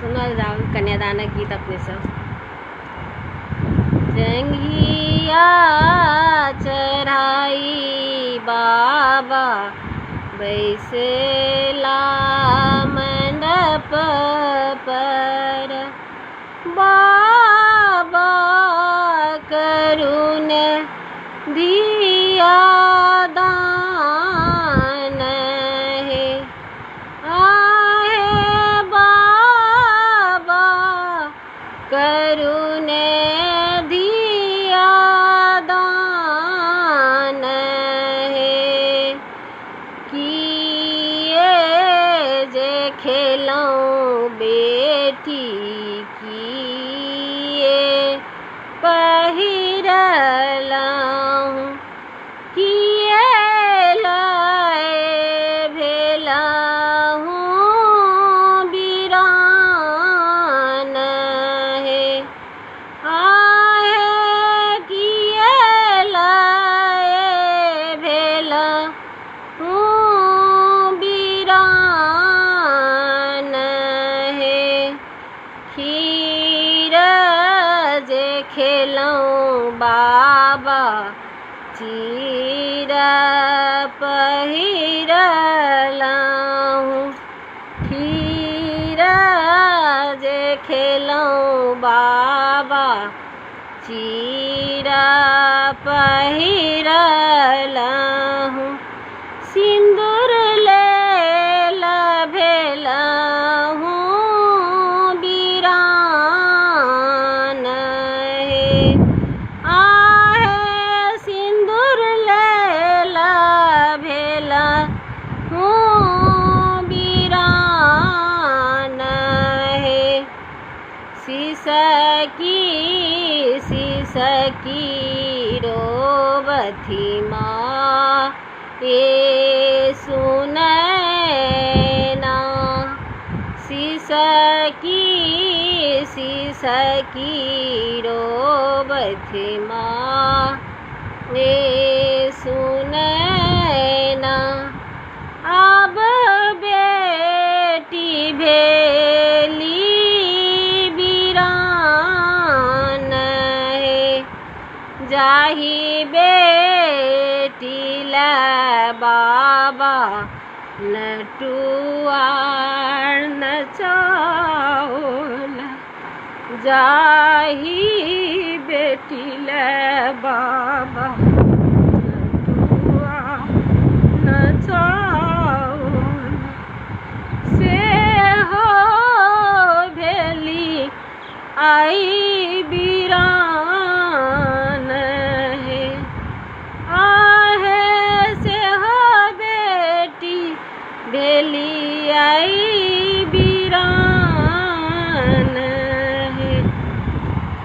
सुनल जाओ कन्यादान गीत अपने सब। जंघिया चढ़ाई बाबा बैसला मंडप पर, बाबा करुण दिया दान है, आहे बाबा करुण दिया दान है। किए जे खेलौं बेटी किए पहिरलहुँ, किए लय भेलहुँ बिरान है, आहे किए लय भेलहुँ बिरान है। खीर जे खेलौं बाबा चीर पहिरलहुँ, खीर जे खेलौं बाबा चीर पहिरलहुँ। सिन्दूर लेल भेलहुँ बिरान है, आहे सिन्दूर लेल भेलहुँ बिरान है। सिसकी रोवथी माँ ये सुनैना, सिसकी रोवथी माँ ये सुनैना। अब बेटी भेली बिरान है, जाही बेटी लै बाबा नटुआर नचौला, जाही बेटी लै बाबा नटुआर नचौला।